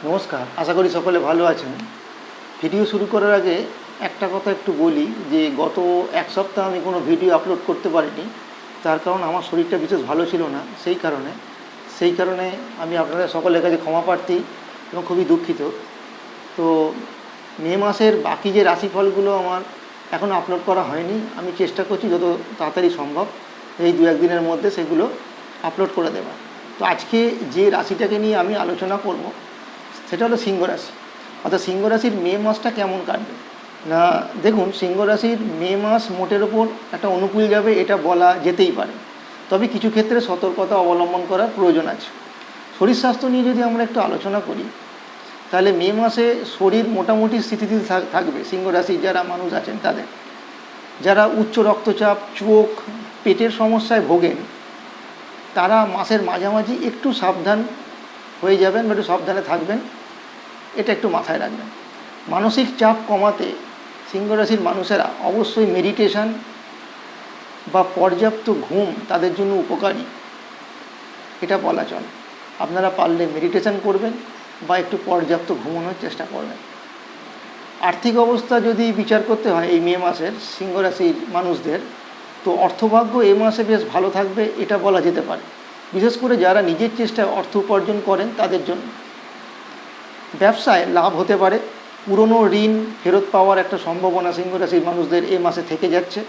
নমস্কার, আশা করি সকলে ভালো আছেন। ভিডিও শুরু করার আগে একটা কথা একটু বলি যে গত এক সপ্তাহ আমি কোনো ভিডিও আপলোড করতে পারিনি। তার কারণ আমার শরীরটা বিশেষ ভালো ছিল না, সেই কারণে আমি আপনাদের সকলের কাছে ক্ষমা প্রার্থী এবং খুবই দুঃখিত। তো মে মাসের বাকি যে রাশিফলগুলো আমার এখনও আপলোড করা হয়নি, আমি চেষ্টা করছি যত তাড়াতাড়ি সম্ভব এই দু একদিনের মধ্যে সেগুলো আপলোড করে দেওয়ার। তো আজকে যে রাশিটাকে নিয়ে আমি আলোচনা করব সেটা হলো সিংহ রাশি। অর্থাৎ সিংহ রাশির মে মাসটা কেমন কাটবে না। দেখুন, সিংহ রাশির মে মাস মোটের ওপর একটা অনুকূল যাবে এটা বলা যেতেই পারে, তবে কিছু ক্ষেত্রে সতর্কতা অবলম্বন করার প্রয়োজন আছে। শরীর স্বাস্থ্য নিয়ে যদি আমরা একটু আলোচনা করি তাহলে মে মাসে শরীর মোটামুটি স্থিতিশীল থাকবে। সিংহ রাশির যারা মানুষ আছেন তাদের, যারা উচ্চ রক্তচাপ, চোখ, পেটের সমস্যায় ভোগেন, তারা মাসের মাঝামাঝি একটু সাবধান হয়ে যাবেন বা একটু সাবধানে থাকবেন, এটা একটু মাথায় রাখবেন। মানসিক চাপ কমাতে সিংহ রাশির মানুষেরা অবশ্যই মেডিটেশন বা পর্যাপ্ত ঘুম তাদের জন্য উপকারী, এটা বলা চলে। আপনারা পারলে মেডিটেশন করবেন বা একটু পর্যাপ্ত ঘুমানোর চেষ্টা করবেন। আর্থিক অবস্থা যদি বিচার করতে হয় এই মে মাসের সিংহ রাশির মানুষদের, তো অর্থভাগ্য এই মাসে বেশ ভালো থাকবে এটা বলা যেতে পারে, বিশেষ করে যারা নিজের চেষ্টায় অর্থ উপার্জন করেন তাদের জন্য। ব্যবসায় লাভ হতে পারে, পুরনো ঋণ ফেরত পাওয়ার একটা সম্ভাবনা সিংহ রাশির মানুষদের এ মাসে থেকে যাচ্ছে।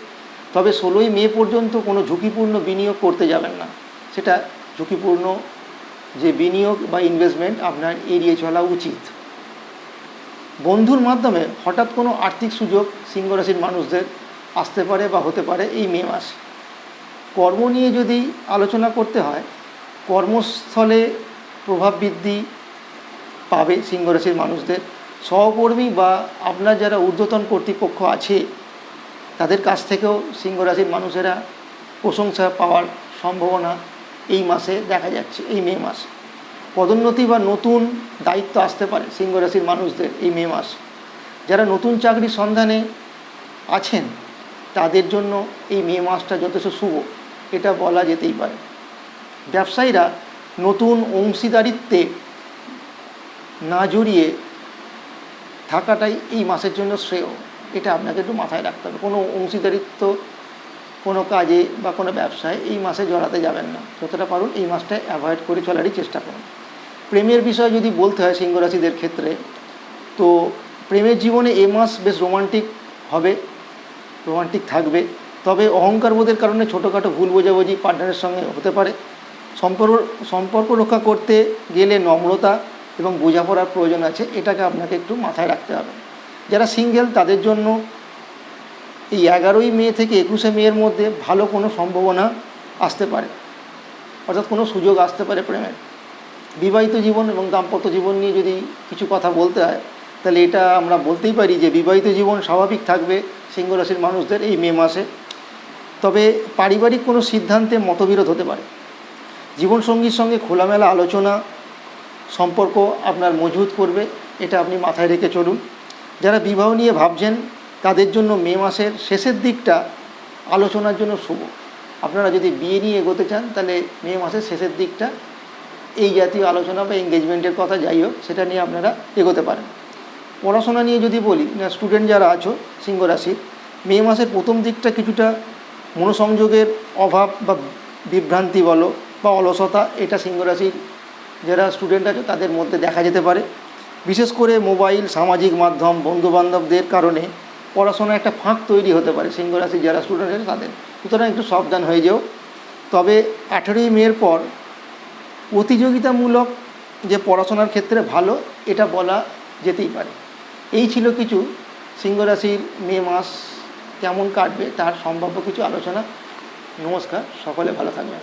তবে 16ই মে পর্যন্ত কোনো ঝুঁকিপূর্ণ বিনিয়োগ করতে যাবেন না। সেটা ঝুঁকিপূর্ণ যে বিনিয়োগ বা ইনভেস্টমেন্ট আপনার এড়িয়ে চলা উচিত। বন্ধুর মাধ্যমে হঠাৎ কোনো আর্থিক সুযোগ সিংহ রাশির মানুষদের আসতে পারে বা হতে পারে এই মে মাসে। কর্ম নিয়ে যদি আলোচনা করতে হয়, কর্মস্থলে প্রভাব বৃদ্ধি পাবে সিংহ রাশির মানুষদের। সহকর্মী বা আপনার যারা ঊর্ধ্বতন কর্তৃপক্ষ আছে তাদের কাছ থেকেও সিংহ রাশির মানুষেরা প্রশংসা পাওয়ার সম্ভাবনা এই মাসে দেখা যাচ্ছে। এই মে মাসে পদোন্নতি বা নতুন দায়িত্ব আসতে পারে সিংহ রাশির মানুষদের এই মে মাস। যারা নতুন চাকরির সন্ধানে আছেন তাদের জন্য এই মে মাসটা যথেষ্ট শুভ, এটা বলা যেতেই পারে। ব্যবসায়ীরা নতুন অংশীদারিত্বে না জড়িয়ে থাকাটাই এই মাসের জন্য শ্রেয়, এটা আপনাকে একটু মাথায় রাখতে হবে। কোনো অংশীদারিত্ব কোনো কাজে বা কোনো ব্যবসায় এই মাসে জড়াতে যাবেন না, যতটা পারুন এই মাসটা অ্যাভয়েড করে চলারই চেষ্টা করুন। প্রেমের বিষয় যদি বলতে হয় সিংহ রাশিদের ক্ষেত্রে, তো প্রেমের জীবনে এ মাস বেশ রোমান্টিক থাকবে। তবে অহংকারবোধের কারণে ছোটোখাটো ভুল বোঝাবুঝি পার্টনারের সঙ্গে হতে পারে। সম্পর্ক রক্ষা করতে গেলে নম্রতা এবং বোঝাপড়ার প্রয়োজন আছে, এটাকে আপনাকে একটু মাথায় রাখতে হবে। যারা সিঙ্গেল তাদের জন্য এই 11ই মে থেকে 21শে মের মধ্যে ভালো কোনো সম্ভাবনা আসতে পারে, অর্থাৎ কোনো সুযোগ আসতে পারে প্রেমের। বিবাহিত জীবন এবং দাম্পত্য জীবন নিয়ে যদি কিছু কথা বলতে হয় তাহলে এটা আমরা বলতেই পারি যে বিবাহিত জীবন স্বাভাবিক থাকবে সিংহ রাশির মানুষদের এই মে মাসে। তবে পারিবারিক কোনো সিদ্ধান্তে মতবিরোধ হতে পারে। জীবনসঙ্গীর সঙ্গে খোলামেলা আলোচনা সম্পর্ক আপনার মজবুত করবে, এটা আপনি মাথায় রেখে চলুন। যারা বিবাহ নিয়ে ভাবছেন তাদের জন্য মে মাসের শেষের দিকটা আলোচনার জন্য শুভ। আপনারা যদি বিয়ে নিয়ে এগোতে চান তাহলে মে মাসের শেষের দিকটা এই জাতীয় আলোচনা বা এঙ্গেজমেন্টের কথা যাই হোক সেটা নিয়ে আপনারা এগোতে পারেন। পড়াশোনা নিয়ে যদি বলি, না স্টুডেন্ট যারা আছো সিংহ রাশির, মে মাসের প্রথম দিকটা কিছুটা মনোসংযোগের অভাব বা বিভ্রান্তি বলো বা অলসতা, এটা সিংহ রাশির যারা স্টুডেন্ট আছে তাদের মধ্যে দেখা যেতে পারে। বিশেষ করে মোবাইল, সামাজিক মাধ্যম, বন্ধুবান্ধবদের কারণে পড়াশোনায় একটা ফাঁক তৈরি হতে পারে সিংহ রাশির যারা স্টুডেন্ট আছে তাদের, সুতরাং একটু সাবধান হয়ে যাও। তবে 18ই মের পর প্রতিযোগিতামূলক যে পড়াশোনার ক্ষেত্রে ভালো, এটা বলা যেতেই পারে। এই ছিল কিছু সিংহ রাশির মে মাস কেমন কাটবে তার সম্ভাব্য কিছু আলোচনা। নমস্কার, সকলে ভালো থাকবেন।